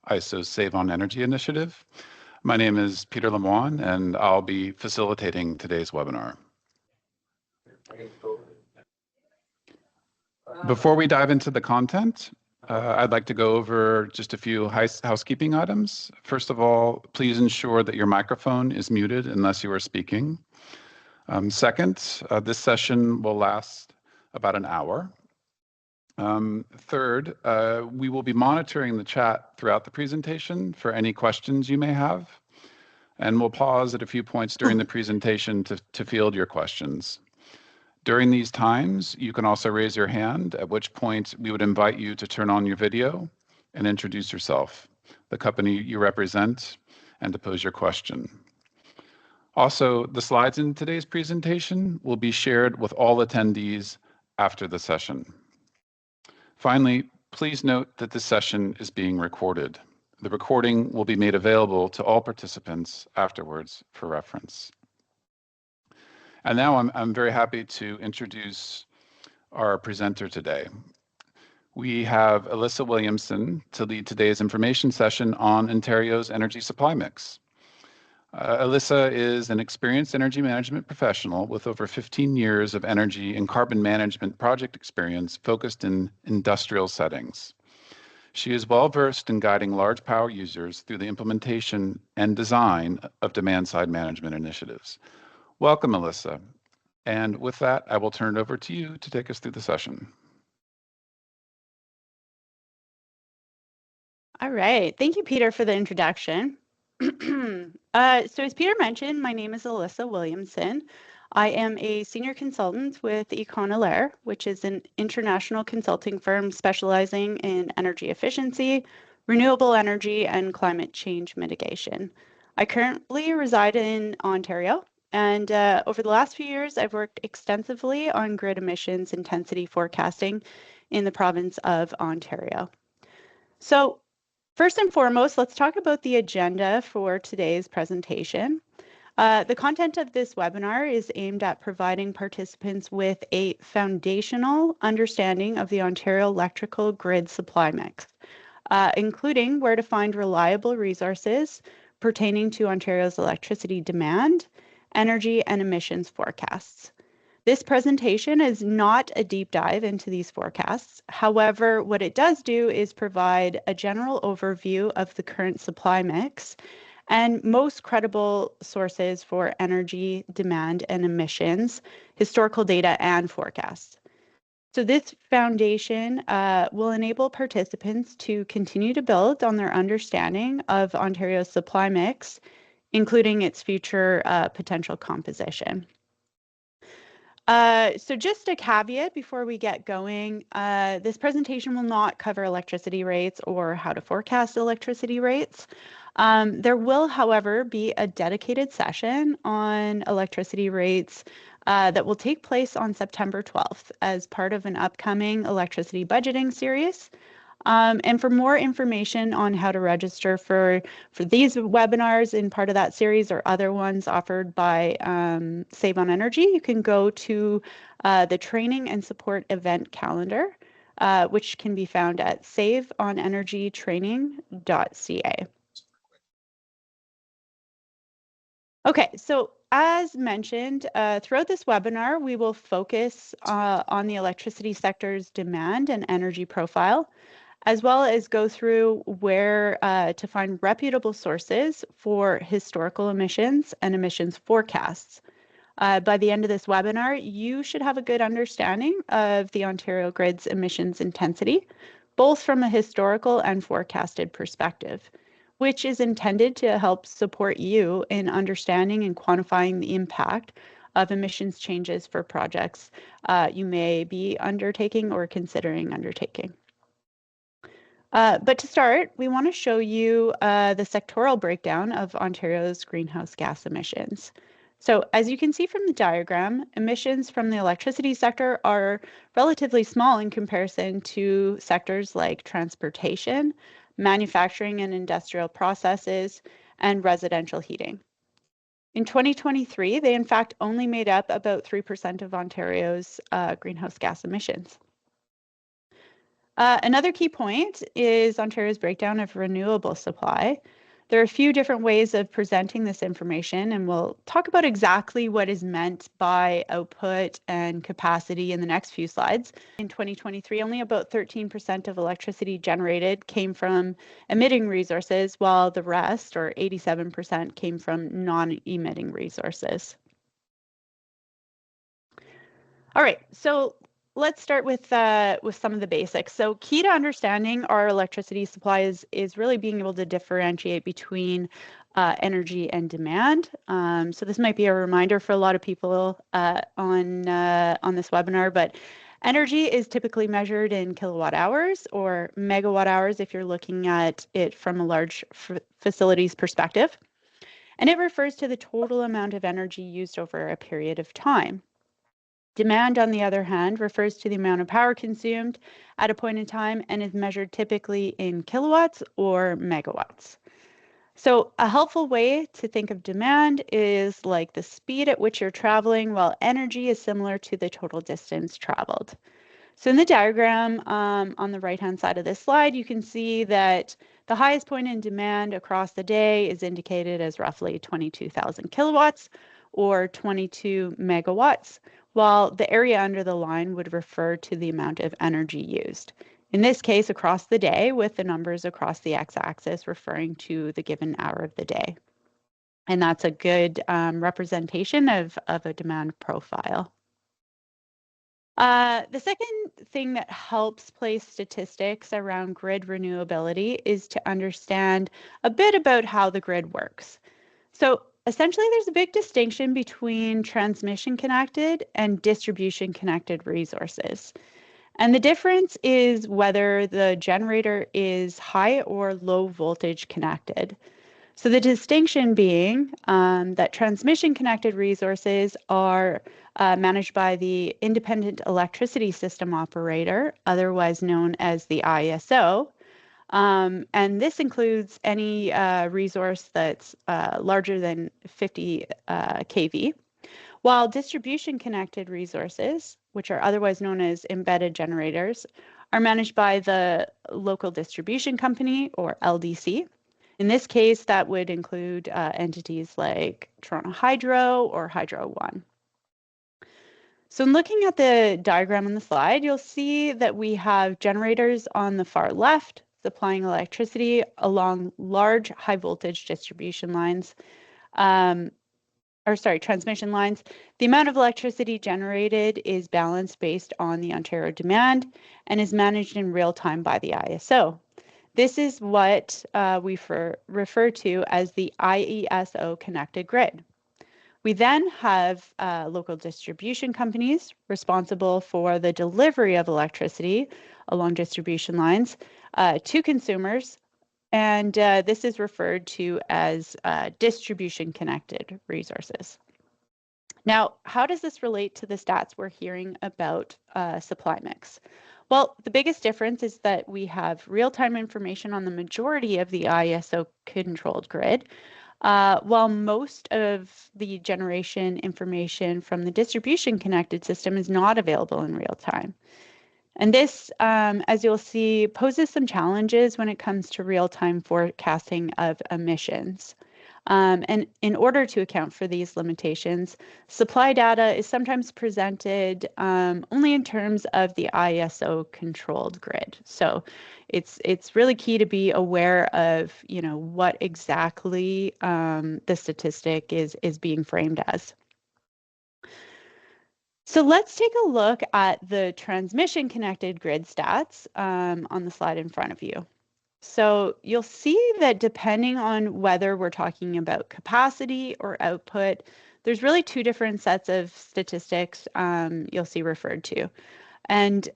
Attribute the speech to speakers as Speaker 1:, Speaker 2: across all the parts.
Speaker 1: ISO's Save on Energy initiative. My name is Peter Lemoine, and I'll be facilitating today's webinar. Before we dive into the content, I'd like to go over just a few housekeeping items. First of all, please ensure that your microphone is muted unless you are speaking. Second, this session will last about an hour. Third, we will be monitoring the chat throughout the presentation for any questions you may have, and we'll pause at a few points during the presentation to field your questions. During these times, you can also raise your hand, at which point we would invite you to turn on your video and introduce yourself, the company you represent, and to pose your question. Also, the slides in today's presentation will be shared with all attendees after the session. Finally, please note that this session is being recorded. The recording will be made available to all participants afterwards for reference. And now I'm very happy to introduce our presenter today. We have Alyssa Williamson to lead today's information session on Ontario's energy supply mix. Alyssa is an experienced energy management professional with over 15 years of energy and carbon management project experience focused in industrial settings. She is well-versed in guiding large power users through the implementation and design of demand-side management initiatives. Welcome, Alyssa. And with that, I will turn it over to you to take us through the session.
Speaker 2: All right. Thank you, Peter, for the introduction. So as Peter mentioned, my name is Alyssa Williamson. I am a senior consultant with Econ Alaire, which is an international consulting firm specializing in energy efficiency, renewable energy, and climate change mitigation. I currently reside in Ontario, and over the last few years, I've worked extensively on grid emissions intensity forecasting in the province of Ontario. So first and foremost, let's talk about the agenda for today's presentation. The content of this webinar is aimed at providing participants with a foundational understanding of the Ontario electrical grid supply mix, including where to find reliable resources pertaining to Ontario's electricity demand, energy, and emissions forecasts. This presentation is not a deep dive into these forecasts. However, what it does do is provide a general overview of the current supply mix and most credible sources for energy, demand, and emissions, historical data, and forecasts. So this foundation will enable participants to continue to build on their understanding of Ontario's supply mix, including its future potential composition. So just a caveat before we get going, this presentation will not cover electricity rates or how to forecast electricity rates. There will, however, be a dedicated session on electricity rates that will take place on September 12th as part of an upcoming electricity budgeting series. And for more information on how to register for these webinars in part of that series or other ones offered by Save on Energy, you can go to the training and support event calendar, which can be found at saveonenergytraining.ca. Okay, so as mentioned, throughout this webinar, we will focus on the electricity sector's demand and energy profile, as well as go through where to find reputable sources for historical emissions and emissions forecasts. By the end of this webinar, you should have a good understanding of the Ontario Grid's emissions intensity, both from a historical and forecasted perspective, which is intended to help support you in understanding and quantifying the impact of emissions changes for projects you may be undertaking or considering undertaking. But to start, we want to show you the sectoral breakdown of Ontario's greenhouse gas emissions. So as you can see from the diagram, emissions from the electricity sector are relatively small in comparison to sectors like transportation, manufacturing and industrial processes, and residential heating. In 2023, they in fact only made up about 3% of Ontario's greenhouse gas emissions. Another key point is Ontario's breakdown of renewable supply. There are a few different ways of presenting this information, and we'll talk about exactly what is meant by output and capacity in the next few slides. In 2023, only about 13% of electricity generated came from emitting resources, while the rest, or 87%, came from non-emitting resources. All right, so let's start with some of the basics. So key to understanding our electricity supply is really being able to differentiate between energy and demand. So this might be a reminder for a lot of people on this webinar, but energy is typically measured in kilowatt hours or megawatt hours if you're looking at it from a large facilities perspective. And it refers to the total amount of energy used over a period of time. Demand, on the other hand, refers to the amount of power consumed at a point in time and is measured typically in kilowatts or megawatts. So a helpful way to think of demand is like the speed at which you're traveling, while energy is similar to the total distance traveled. So in the diagram on the right-hand side of this slide, you can see that the highest point in demand across the day is indicated as roughly 22,000 kilowatts or 22 megawatts, while the area under the line would refer to the amount of energy used. In this case, across the day, with the numbers across the x-axis referring to the given hour of the day. And that's a good representation of a demand profile. The second thing that helps place statistics around grid renewability is to understand a bit about how the grid works. So essentially, there's a big distinction between transmission connected and distribution connected resources. And the difference is whether the generator is high or low voltage connected. So the distinction being that transmission connected resources are managed by the Independent Electricity System Operator, otherwise known as the ISO. And this includes any resource that's larger than 50 kV, while distribution connected resources, which are otherwise known as embedded generators, are managed by the local distribution company, or LDC. In this case, that would include entities like Toronto Hydro or Hydro One. So in looking at the diagram on the slide, you'll see that we have generators on the far left supplying electricity along large high voltage distribution lines, transmission lines. The amount of electricity generated is balanced based on the Ontario demand and is managed in real time by the ISO. This is what we refer to as the IESO connected grid. We then have local distribution companies responsible for the delivery of electricity along distribution lines to consumers, and this is referred to as distribution connected resources. Now, how does this relate to the stats we're hearing about supply mix? Well, the biggest difference is that we have real-time information on the majority of the ISO controlled grid, while most of the generation information from the distribution connected system is not available in real time. And this, as you'll see, poses some challenges when it comes to real-time forecasting of emissions. And in order to account for these limitations, supply data is sometimes presented only in terms of the ISO controlled grid. So it's really key to be aware of, what exactly the statistic is being framed as. So let's take a look at the transmission connected grid stats on the slide in front of you. So you'll see that depending on whether we're talking about capacity or output, there's really two different sets of statistics you'll see referred to. And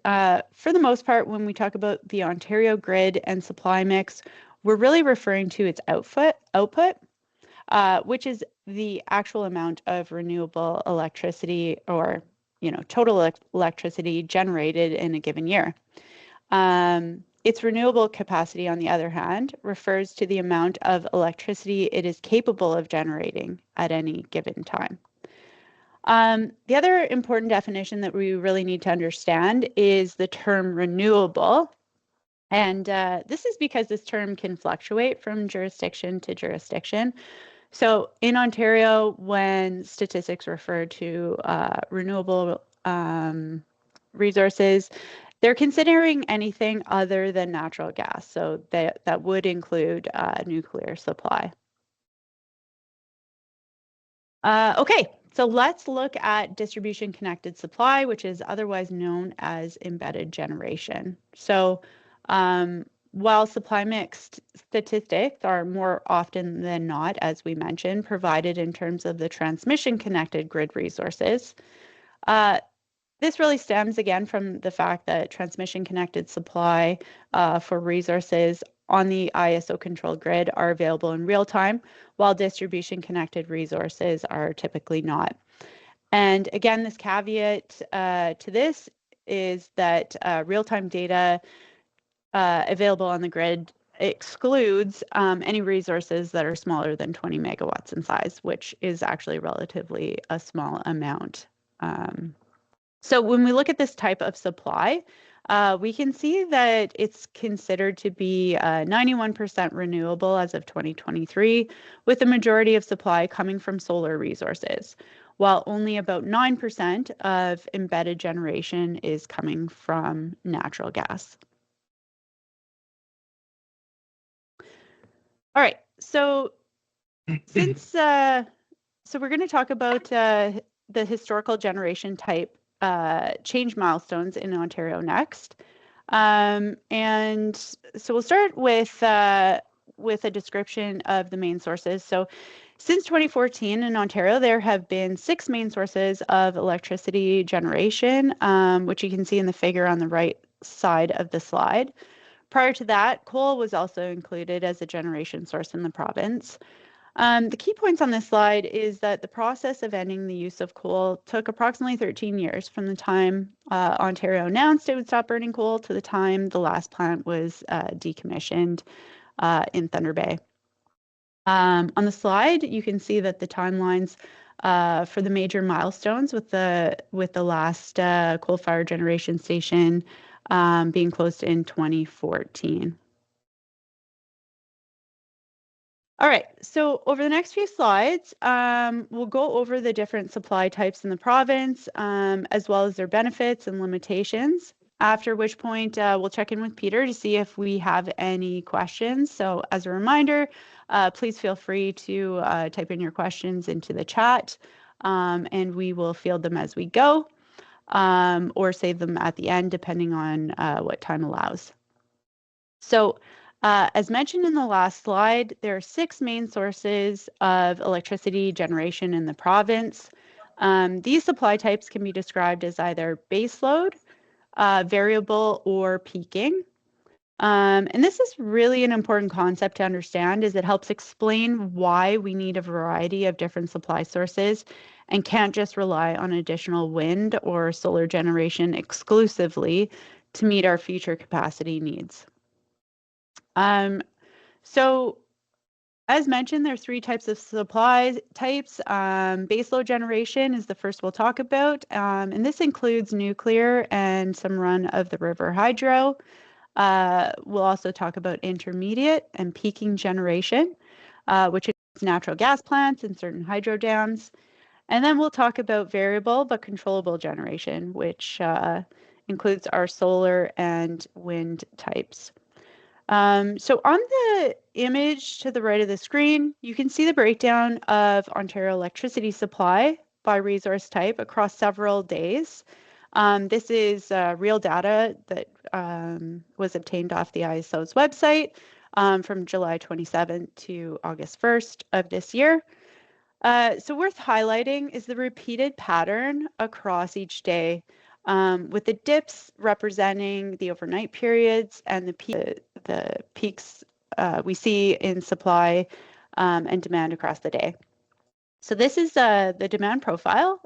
Speaker 2: for the most part, when we talk about the Ontario grid and supply mix, we're really referring to its output, which is the actual amount of renewable electricity or total electricity generated in a given year. Its renewable capacity, on the other hand, refers to the amount of electricity it is capable of generating at any given time. The other important definition that we really need to understand is the term renewable. And this is because this term can fluctuate from jurisdiction to jurisdiction. So in Ontario, when statistics refer to renewable resources, they're considering anything other than natural gas. So that would include nuclear supply. Okay, so let's look at distribution connected supply, which is otherwise known as embedded generation. So while supply mix statistics are more often than not, as we mentioned, provided in terms of the transmission connected grid resources, this really stems again from the fact that transmission connected supply for resources on the ISO controlled grid are available in real time, while distribution connected resources are typically not. And again, this caveat to this is that real-time data available on the grid excludes any resources that are smaller than 20 megawatts in size, which is actually relatively a small amount. So when we look at this type of supply, we can see that it's considered to be 91% renewable as of 2023, with the majority of supply coming from solar resources, while only about 9% of embedded generation is coming from natural gas. All right, so we're going to talk about the historical generation type change milestones in Ontario next. And so we'll start with a description of the main sources. So since 2014 in Ontario, there have been 6 main sources of electricity generation, which you can see in the figure on the right side of the slide. Prior to that, coal was also included as a generation source in the province. The key points on this slide is that the process of ending the use of coal took approximately 13 years from the time Ontario announced it would stop burning coal to the time the last plant was decommissioned in Thunder Bay. On the slide, you can see that the timelines for the major milestones with the last coal-fired generation station being closed in 2014. All right, so over the next few slides, we'll go over the different supply types in the province, as well as their benefits and limitations, after which point we'll check in with Peter to see if we have any questions. So as a reminder, please feel free to type in your questions into the chat, and we will field them as we go, or save them at the end, depending on what time allows. So as mentioned in the last slide, there are 6 main sources of electricity generation in the province. These supply types can be described as either baseload, variable, or peaking. And this is really an important concept to understand, as it helps explain why we need a variety of different supply sources and can't just rely on additional wind or solar generation exclusively to meet our future capacity needs. So as mentioned, there's 3 types of supply types. Baseload generation is the first we'll talk about, and this includes nuclear and some run-of-the-river hydro. We'll also talk about intermediate and peaking generation, which is natural gas plants and certain hydro dams. And then we'll talk about variable but controllable generation, which includes our solar and wind types. So on the image to the right of the screen, you can see the breakdown of Ontario electricity supply by resource type across several days. This is real data that was obtained off the ISO's website from July 27th to August 1st of this year. So worth highlighting is the repeated pattern across each day, with the dips representing the overnight periods and the peaks we see in supply and demand across the day. So this is the demand profile,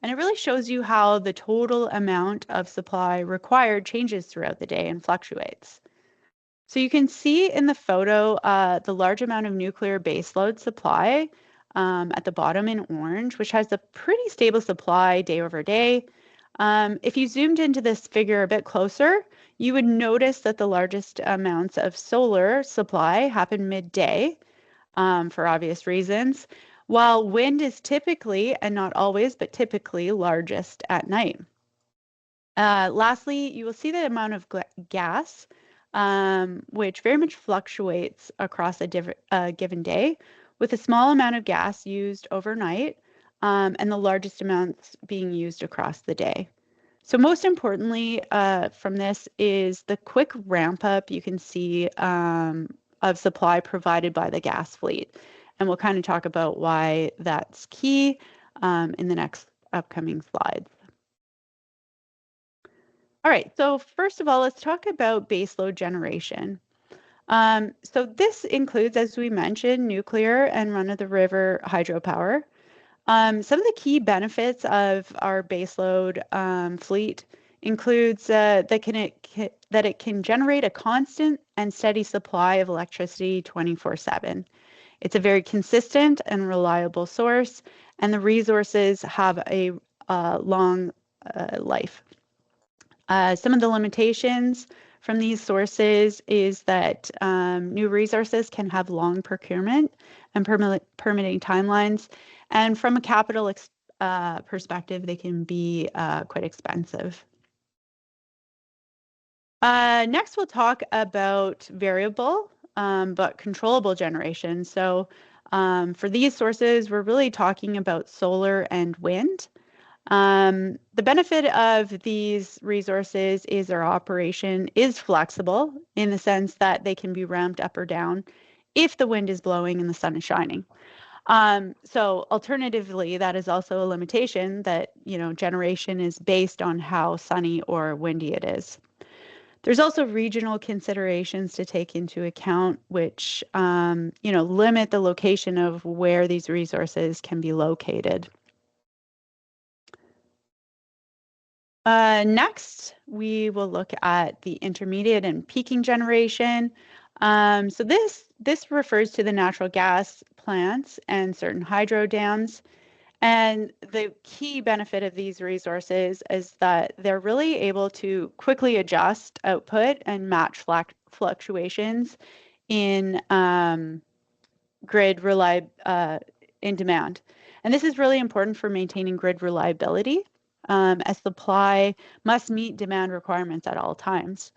Speaker 2: and it really shows you how the total amount of supply required changes throughout the day and fluctuates. So you can see in the photo the large amount of nuclear baseload supply at the bottom in orange, which has a pretty stable supply day over day. If you zoomed into this figure a bit closer, you would notice that the largest amounts of solar supply happen midday, for obvious reasons, while wind is typically, and not always, but typically largest at night. Lastly, you will see the amount of gas, which very much fluctuates across a given day, with a small amount of gas used overnight, and the largest amounts being used across the day. So most importantly from this is the quick ramp up you can see of supply provided by the gas fleet. And we'll kind of talk about why that's key in the next upcoming slides. All right, so first of all, let's talk about baseload generation. So this includes, as we mentioned, nuclear and run-of-the-river hydropower. Some of the key benefits of our baseload fleet includes that it can generate a constant and steady supply of electricity 24/7. It's a very consistent and reliable source, and the resources have a long life. Some of the limitations from these sources is that new resources can have long procurement and permitting timelines. And from a capital perspective, they can be quite expensive. Next, we'll talk about variable but controllable generation. So for these sources, we're really talking about solar and wind. The benefit of these resources is their operation is flexible in the sense that they can be ramped up or down if the wind is blowing and the sun is shining. So alternatively, that is also a limitation that, generation is based on how sunny or windy it is. There's also regional considerations to take into account, which, limit the location of where these resources can be located. Next, we will look at the intermediate and peaking generation. So this refers to the natural gas plants and certain hydro dams. And the key benefit of these resources is that they're really able to quickly adjust output and match fluctuations in grid in demand. And this is really important for maintaining grid reliability, as supply must meet demand requirements at all times.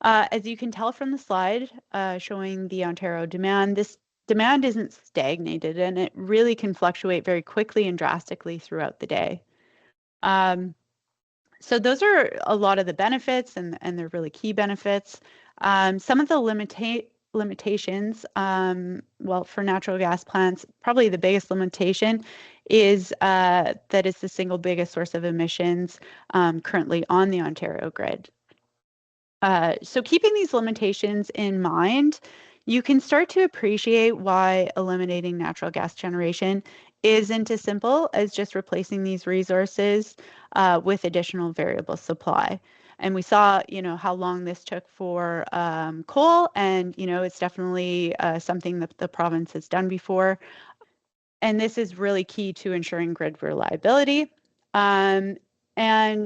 Speaker 2: As you can tell from the slide showing the Ontario demand, this demand isn't stagnated, and it really can fluctuate very quickly and drastically throughout the day. So those are a lot of the benefits, and they're really key benefits. Some of the limitations, well, for natural gas plants, probably the biggest limitation is that it's the single biggest source of emissions currently on the Ontario grid. So keeping these limitations in mind, you can start to appreciate why eliminating natural gas generation isn't as simple as just replacing these resources with additional variable supply. And we saw, how long this took for coal, and, it's definitely something that the province has done before. And this is really key to ensuring grid reliability. And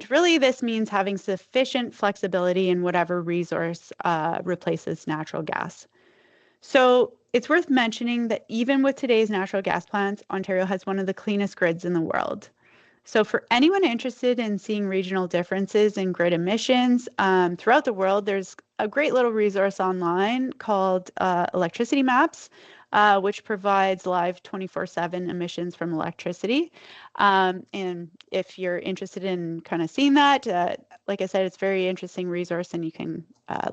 Speaker 2: really, this means having sufficient flexibility in whatever resource replaces natural gas. So it's worth mentioning that even with today's natural gas plants, Ontario has one of the cleanest grids in the world. So for anyone interested in seeing regional differences in grid emissions throughout the world, there's a great little resource online called Electricity Maps, which provides live 24/7 emissions from electricity. And if you're interested in kind of seeing that, like I said, it's a very interesting resource, and you can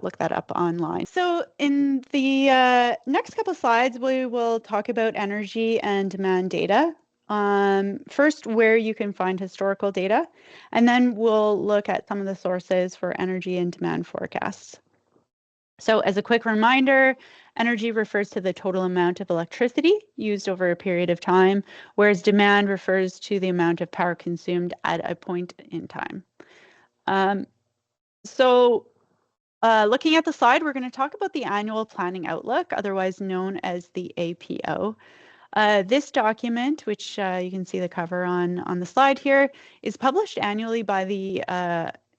Speaker 2: look that up online. So in the next couple of slides, we will talk about energy and demand data. First, where you can find historical data, and then we'll look at some of the sources for energy and demand forecasts. So as a quick reminder, energy refers to the total amount of electricity used over a period of time, whereas demand refers to the amount of power consumed at a point in time. Looking at the slide, we're going to talk about the Annual Planning Outlook, otherwise known as the APO. This document, which you can see the cover on the slide here, is published annually by the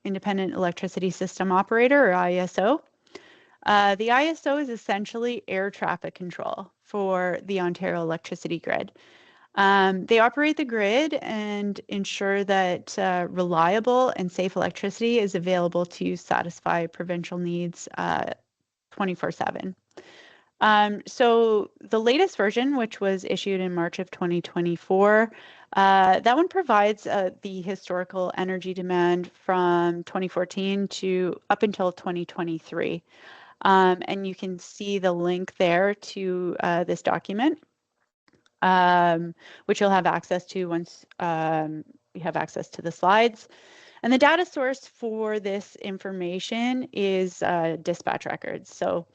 Speaker 2: Independent Electricity System Operator, or IESO. The IESO is essentially air traffic control for the Ontario electricity grid. They operate the grid and ensure that reliable and safe electricity is available to satisfy provincial needs 24/7. So the latest version, which was issued in March of 2024, that one provides the historical energy demand from 2014 to up until 2023. And you can see the link there to this document, which you'll have access to once you have access to the slides. And the data source for this information is dispatch records. So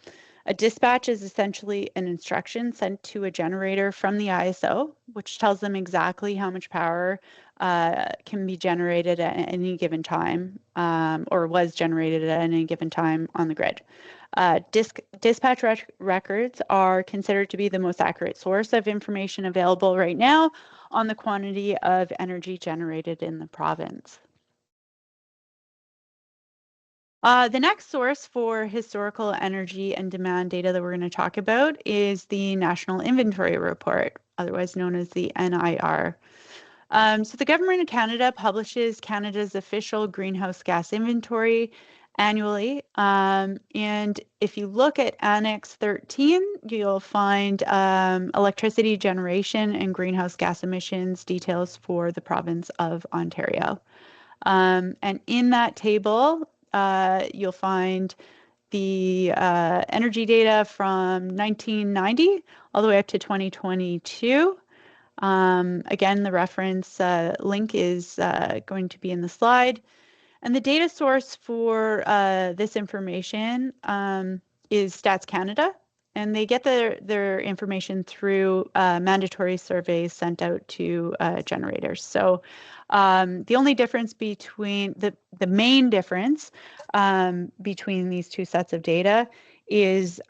Speaker 2: a dispatch is essentially an instruction sent to a generator from the IESO, which tells them exactly how much power can be generated at any given time, or was generated at any given time on the grid. Dispatch records are considered to be the most accurate source of information available right now on the quantity of energy generated in the province. The next source for historical energy and demand data that we're going to talk about is the National Inventory Report, otherwise known as the NIR. So the Government of Canada publishes Canada's official greenhouse gas inventory annually. And if you look at Annex 13, you'll find electricity generation and greenhouse gas emissions details for the province of Ontario. And in that table, you'll find the energy data from 1990 all the way up to 2022. Again, the reference link is going to be in the slide. And the data source for this information is Stats Canada, and they get their information through mandatory surveys sent out to generators. So the only difference between the main difference between these two sets of data is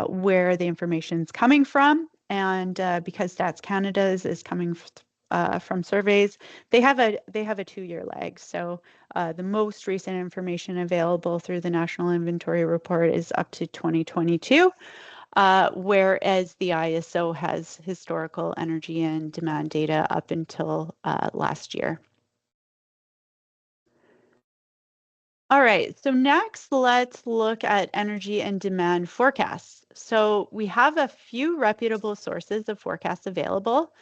Speaker 2: where the information is coming from. And because Stats Canada's is coming from surveys, they have a 2-year lag. So the most recent information available through the National Inventory Report is up to 2022, whereas the IESO has historical energy and demand data up until last year. All right, so next let's look at energy and demand forecasts. So we have a few reputable sources of forecasts available.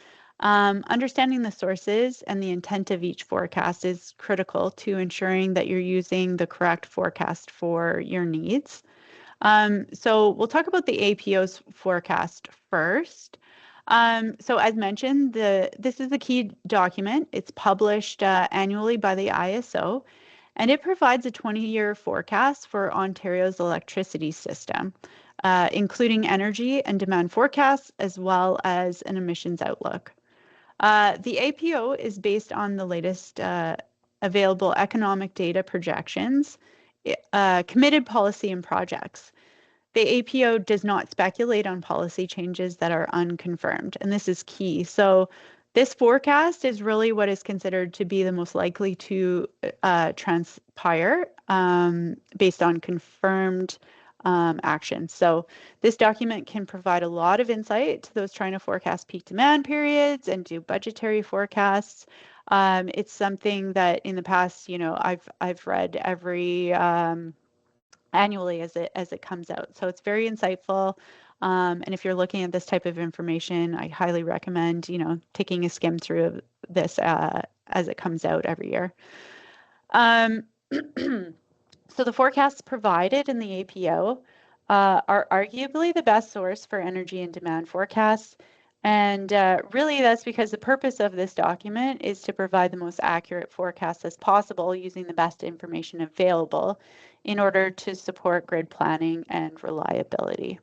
Speaker 2: Understanding the sources and the intent of each forecast is critical to ensuring that you're using the correct forecast for your needs. So we'll talk about the APO's forecast first. So as mentioned, this is a key document. It's published annually by the IESO, and it provides a 20-year forecast for Ontario's electricity system, including energy and demand forecasts, as well as an emissions outlook. The APO is based on the latest available economic data projections, committed policy and projects. The APO does not speculate on policy changes that are unconfirmed, and this is key. So this forecast is really what is considered to be the most likely to transpire based on confirmed actions. So this document can provide a lot of insight to those trying to forecast peak demand periods and do budgetary forecasts. It's something that in the past, I've read every annually as it comes out. So it's very insightful. And if you're looking at this type of information, I highly recommend, taking a skim through this as it comes out every year. So the forecasts provided in the APO are arguably the best source for energy and demand forecasts. And really that's because the purpose of this document is to provide the most accurate forecasts as possible using the best information available in order to support grid planning and reliability.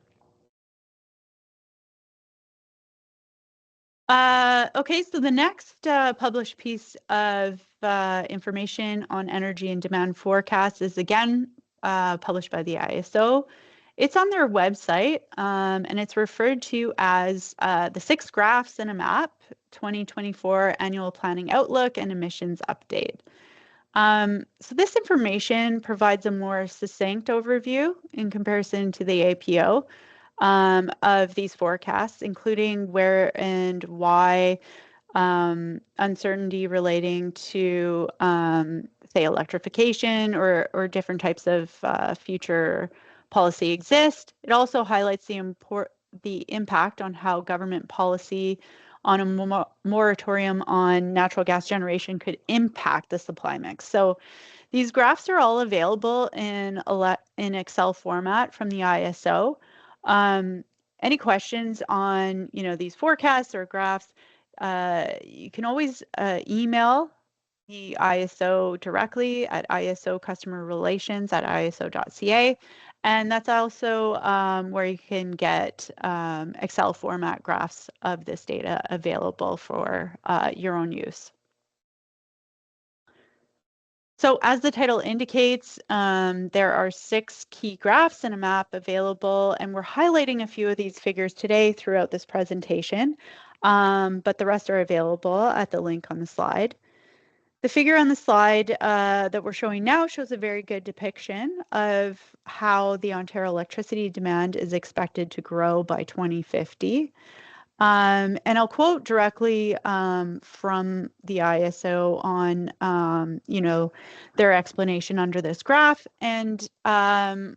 Speaker 2: Okay, so the next published piece of information on energy and demand forecasts is again published by the IESO, It's on their website, and it's referred to as the 6 Graphs in a Map 2024 Annual Planning Outlook and Emissions Update. So this information provides a more succinct overview in comparison to the APO of these forecasts, including where and why uncertainty relating to, say, electrification or different types of future policy exist. It also highlights the impact on how government policy on a moratorium on natural gas generation could impact the supply mix. So these graphs are all available in Excel format from the ISO. Any questions on these forecasts or graphs, you can always email the ISO directly at isocustomerrelations@iso.ca. And that's also where you can get Excel format graphs of this data available for your own use. So as the title indicates, there are 6 key graphs in a map available, and we're highlighting a few of these figures today throughout this presentation, but the rest are available at the link on the slide. The figure on the slide that we're showing now shows a very good depiction of how the Ontario electricity demand is expected to grow by 2050. And I'll quote directly from the ISO on, their explanation under this graph, and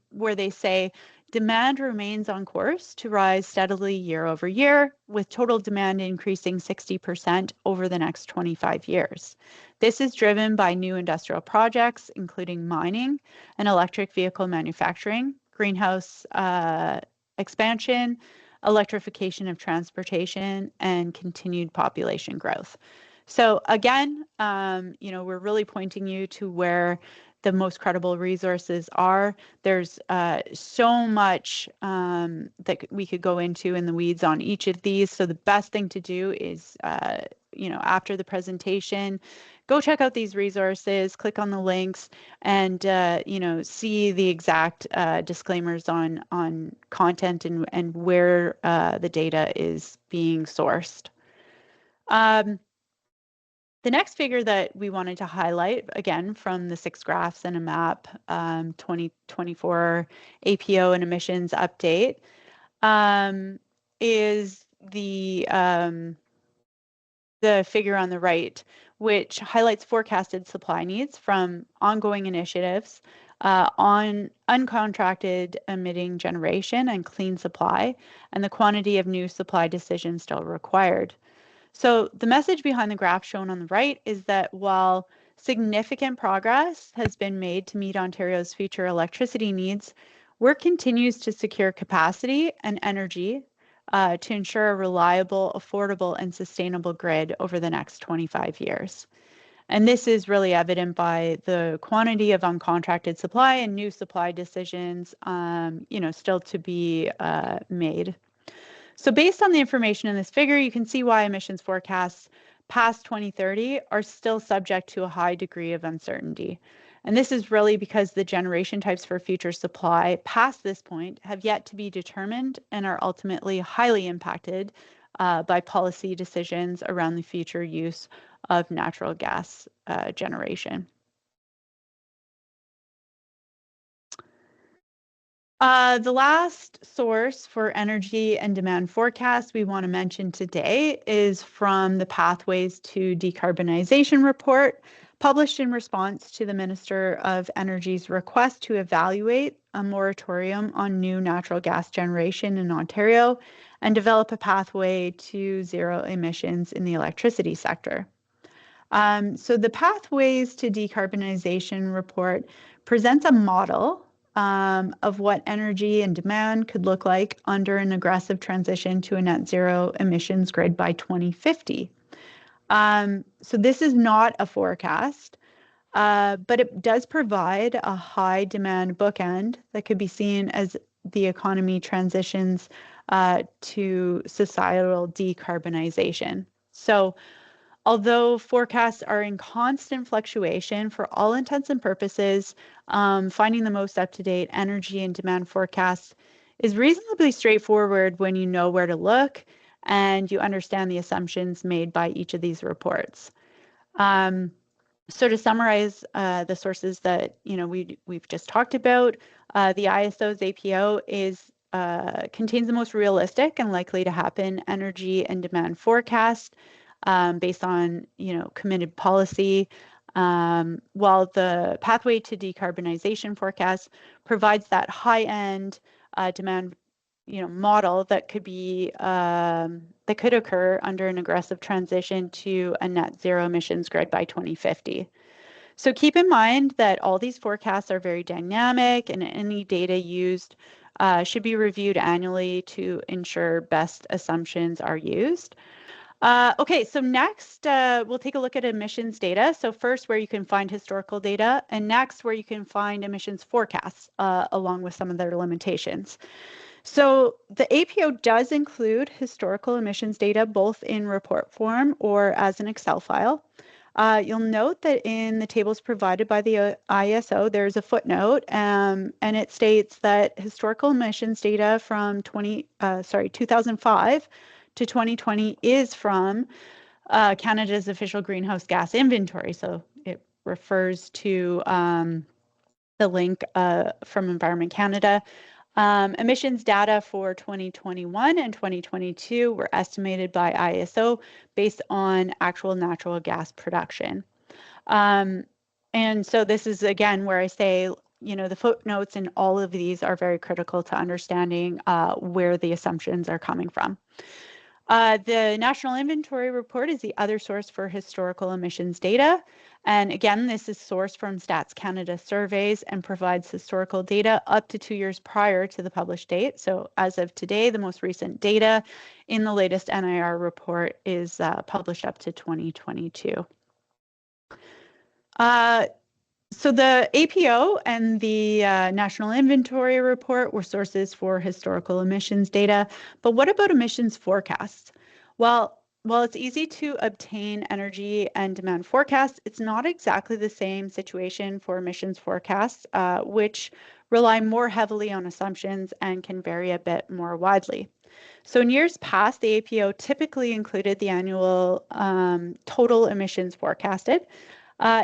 Speaker 2: where they say, demand remains on course to rise steadily year over year, with total demand increasing 60% over the next 25 years. This is driven by new industrial projects, including mining and electric vehicle manufacturing, greenhouse expansion, electrification of transportation, and continued population growth. So again, we're really pointing you to where the most credible resources are. There's so much that we could go into in the weeds on each of these. So the best thing to do is, after the presentation, go check out these resources, click on the links, and see the exact disclaimers on content and where the data is being sourced. The next figure that we wanted to highlight, again, from the 6 Graphs in a Map 2024 APO and emissions update, is the figure on the right, which highlights forecasted supply needs from ongoing initiatives on uncontracted emitting generation and clean supply, and the quantity of new supply decisions still required. So the message behind the graph shown on the right is that while significant progress has been made to meet Ontario's future electricity needs, work continues to secure capacity and energy to ensure a reliable, affordable, and sustainable grid over the next 25 years. And this is really evident by the quantity of uncontracted supply and new supply decisions, still to be made. So based on the information in this figure, you can see why emissions forecasts past 2030 are still subject to a high degree of uncertainty. And this is really because the generation types for future supply past this point have yet to be determined and are ultimately highly impacted by policy decisions around the future use of natural gas generation. The last source for energy and demand forecast we want to mention today is from the Pathways to Decarbonization report, published in response to the Minister of Energy's request to evaluate a moratorium on new natural gas generation in Ontario and develop a pathway to zero emissions in the electricity sector. So the Pathways to Decarbonization report presents a model of what energy and demand could look like under an aggressive transition to a net zero emissions grid by 2050. So this is not a forecast, but it does provide a high demand bookend that could be seen as the economy transitions to societal decarbonization. So although forecasts are in constant fluctuation for all intents and purposes, finding the most up-to-date energy and demand forecasts is reasonably straightforward when you know where to look and you understand the assumptions made by each of these reports. So to summarize the sources that we've just talked about, the ISO's APO contains the most realistic and likely to happen energy and demand forecast based on committed policy, while the pathway to decarbonization forecast provides that high-end demand model that could occur under an aggressive transition to a net zero emissions grid by 2050. So keep in mind that all these forecasts are very dynamic, and any data used should be reviewed annually to ensure best assumptions are used. Okay, so next we'll take a look at emissions data. So first, where you can find historical data, and next where you can find emissions forecasts along with some of their limitations. So the APO does include historical emissions data both in report form or as an Excel file. You'll note that in the tables provided by the ISO, there's a footnote, and it states that historical emissions data from 2005 to 2020 is from Canada's official greenhouse gas inventory. So it refers to the link from Environment Canada. Emissions data for 2021 and 2022 were estimated by ISO based on actual natural gas production. And so this is, again, where I say, the footnotes in all of these are very critical to understanding where the assumptions are coming from. The National Inventory Report is the other source for historical emissions data. And again, this is sourced from Stats Canada surveys and provides historical data up to 2 years prior to the published date. So as of today, the most recent data in the latest NIR report is published up to 2022. So the APO and the National Inventory Report were sources for historical emissions data, but what about emissions forecasts? Well, while it's easy to obtain energy and demand forecasts, it's not exactly the same situation for emissions forecasts, which rely more heavily on assumptions and can vary a bit more widely. So in years past, the APO typically included the annual total emissions forecasted.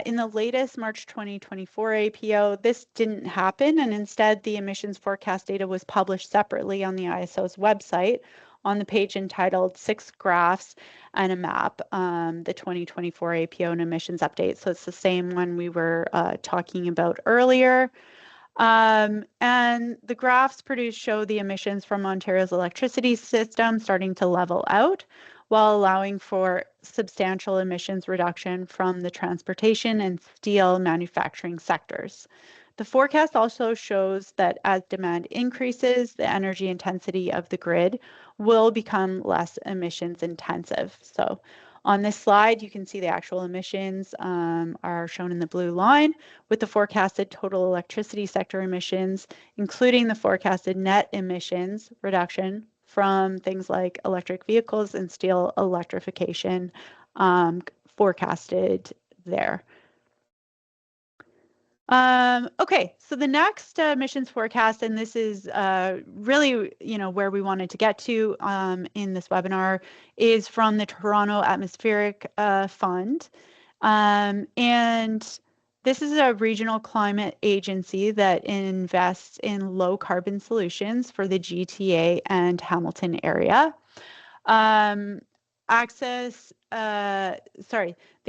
Speaker 2: In the latest March 2024 APO, this didn't happen, and instead the emissions forecast data was published separately on the ISO's website on the page entitled 6 Graphs and a Map, the 2024 APO and emissions update. So it's the same one we were talking about earlier. And the graphs produced show the emissions from Ontario's electricity system starting to level out, while allowing for substantial emissions reduction from the transportation and steel manufacturing sectors. The forecast also shows that as demand increases, the energy intensity of the grid will become less emissions intensive. So on this slide, you can see the actual emissions are shown in the blue line with the forecasted total electricity sector emissions, including the forecasted net emissions reduction from things like electric vehicles and steel electrification forecasted there. Okay, so the next emissions forecast, and this is really, where we wanted to get to in this webinar, is from the Toronto Atmospheric Fund. And this is a regional climate agency that invests in low carbon solutions for the GTA and Hamilton area. They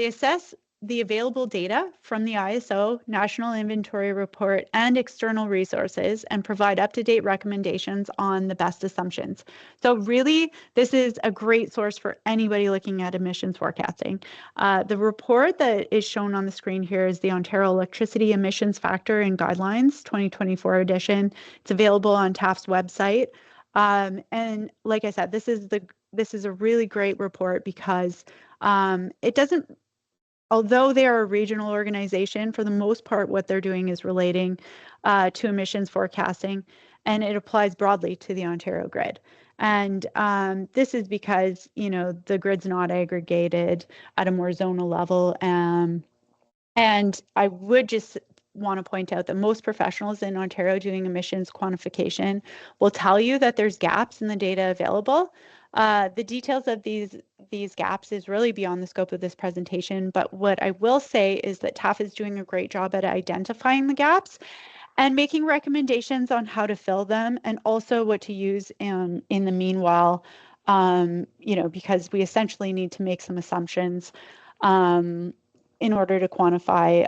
Speaker 2: assess the available data from the ISO, National Inventory Report, and external resources and provide up-to-date recommendations on the best assumptions. So really, this is a great source for anybody looking at emissions forecasting. The report that is shown on the screen here is the Ontario Electricity Emissions Factor and Guidelines 2024 edition. It's available on TAF's website. And like I said, this is a really great report because it doesn't, although they are a regional organization, for the most part, what they're doing is relating to emissions forecasting. and it applies broadly to the Ontario grid. And this is because, you know, the grid's not aggregated at a more zonal level. And I would just want to point out that most professionals in Ontario doing emissions quantification will tell you that there's gaps in the data available. The details of these gaps is really beyond the scope of this presentation, but what I will say is that TAF is doing a great job at identifying the gaps and making recommendations on how to fill them, and also what to use in the meanwhile, you know, because we essentially need to make some assumptions in order to quantify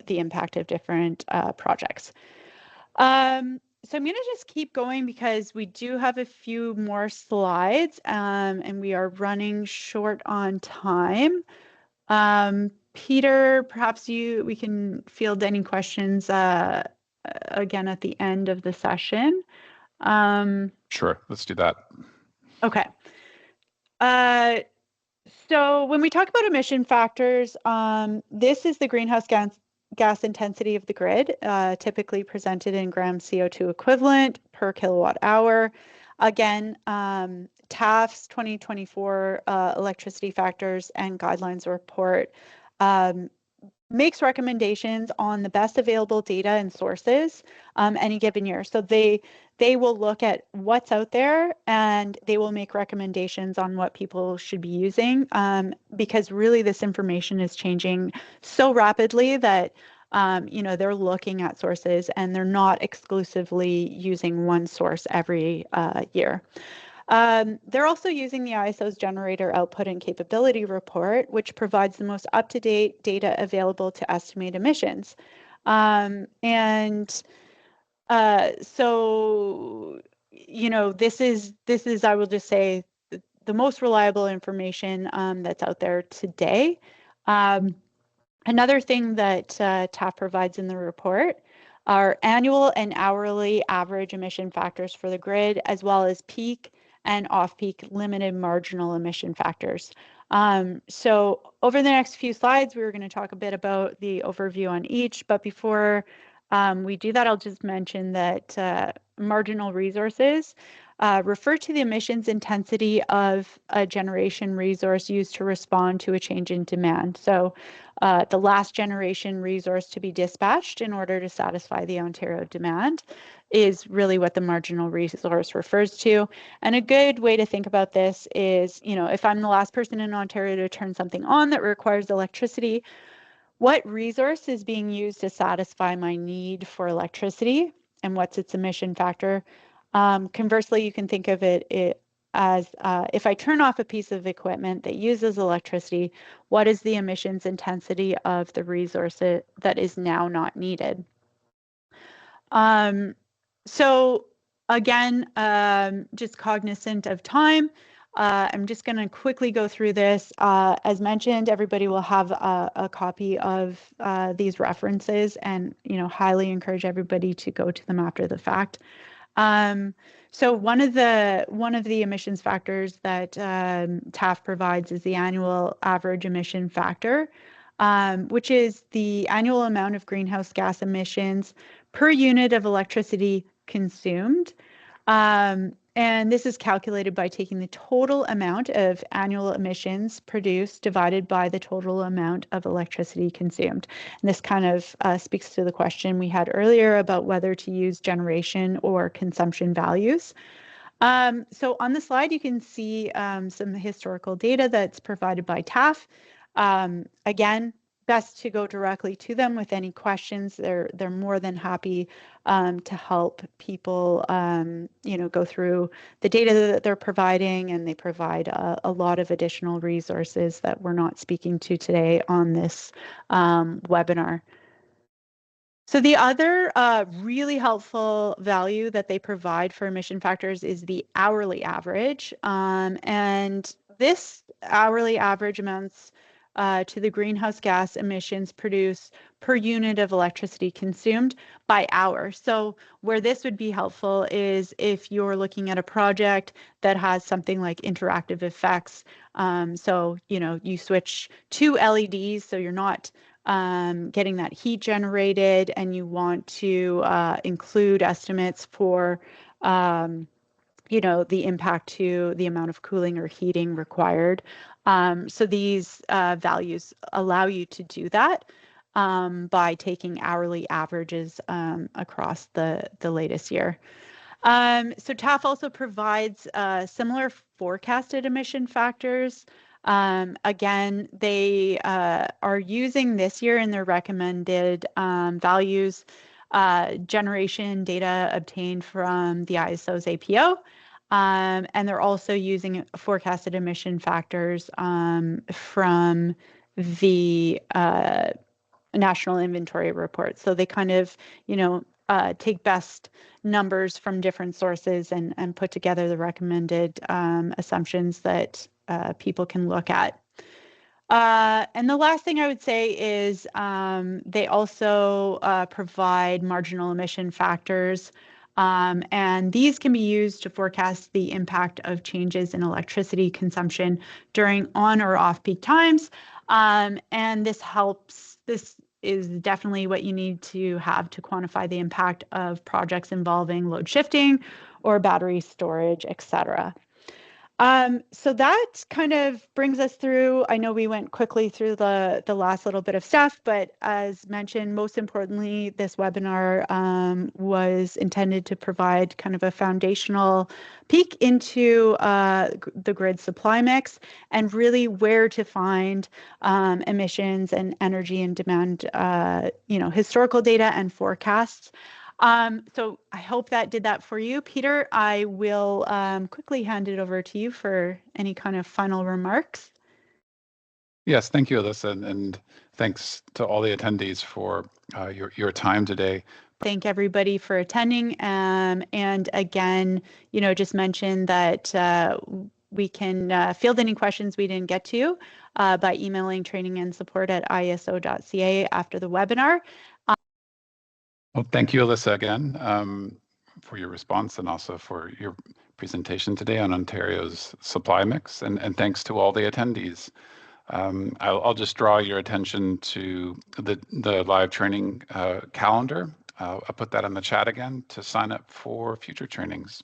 Speaker 2: the impact of different projects. So I'm going to just keep going because we do have a few more slides, and we are running short on time. Peter, perhaps we can field any questions again at the end of the session.
Speaker 1: Sure, let's do that.
Speaker 2: Okay. So when we talk about emission factors, this is the greenhouse gas intensity of the grid, typically presented in grams CO2 equivalent per kilowatt hour. Again, TAF's 2024 electricity factors and guidelines report makes recommendations on the best available data and sources any given year. So they will look at what's out there, and they will make recommendations on what people should be using, because really this information is changing so rapidly that you know, they're looking at sources and they're not exclusively using one source every year. They're also using the ISO's generator output and capability report, which provides the most up-to-date data available to estimate emissions. So, you know, this is, I will just say, the most reliable information that's out there today. Another thing that TAF provides in the report are annual and hourly average emission factors for the grid, as well as peak and off-peak limited marginal emission factors. So over the next few slides, we're going to talk a bit about the overview on each, but before we do that, I'll just mention that marginal resources refer to the emissions intensity of a generation resource used to respond to a change in demand. So the last generation resource to be dispatched in order to satisfy the Ontario demand is really what the marginal resource refers to. And a good way to think about this is, you know, if I'm the last person in Ontario to turn something on that requires electricity, what resource is being used to satisfy my need for electricity, and what's its emission factor? Conversely, you can think of it as if I turn off a piece of equipment that uses electricity, what is the emissions intensity of the resource that is now not needed? So again, just cognizant of time, I'm just going to quickly go through this. As mentioned, everybody will have a copy of these references, and, you know, highly encourage everybody to go to them after the fact. So one of the emissions factors that TAF provides is the annual average emission factor, which is the annual amount of greenhouse gas emissions per unit of electricity consumed. And this is calculated by taking the total amount of annual emissions produced divided by the total amount of electricity consumed. And this kind of speaks to the question we had earlier about whether to use generation or consumption values. So on the slide, you can see some historical data that's provided by TAF. Again, best to go directly to them with any questions. They're more than happy to help people, you know, go through the data that they're providing, and they provide a lot of additional resources that we're not speaking to today on this webinar. So the other really helpful value that they provide for emission factors is the hourly average, and this hourly average amounts to the greenhouse gas emissions produced per unit of electricity consumed by hour. So where this would be helpful is if you're looking at a project that has something like interactive effects. So, you know, you switch to LEDs, so you're not getting that heat generated, and you want to include estimates for the impact to the amount of cooling or heating required. So these values allow you to do that by taking hourly averages across the latest year. So TAF also provides similar forecasted emission factors. Again, they are using this year in their recommended values generation data obtained from the ISO's APO. And they're also using forecasted emission factors from the National Inventory Report. So they kind of, take best numbers from different sources and put together the recommended assumptions that people can look at. And the last thing I would say is they also provide marginal emission factors. And these can be used to forecast the impact of changes in electricity consumption during on or off peak times. And this helps, this is definitely what you need to have to quantify the impact of projects involving load shifting or battery storage, etc. So that kind of brings us through. I know we went quickly through the last little bit of stuff, but as mentioned, most importantly, this webinar was intended to provide kind of a foundational peek into the grid supply mix and really where to find emissions and energy and demand, historical data and forecasts. So I hope that did that for you. Peter, I will quickly hand it over to you for any kind of final remarks.
Speaker 1: Yes, thank you, Alyssa, and thanks to all the attendees for your time today.
Speaker 2: Thank everybody for attending. And again, just mention that we can field any questions we didn't get to by emailing trainingandsupport@iso.ca after the webinar.
Speaker 1: Well, thank you, Alyssa, again, for your response and also for your presentation today on Ontario's supply mix. And thanks to all the attendees. I'll just draw your attention to the live training calendar. I'll put that in the chat again to sign up for future trainings.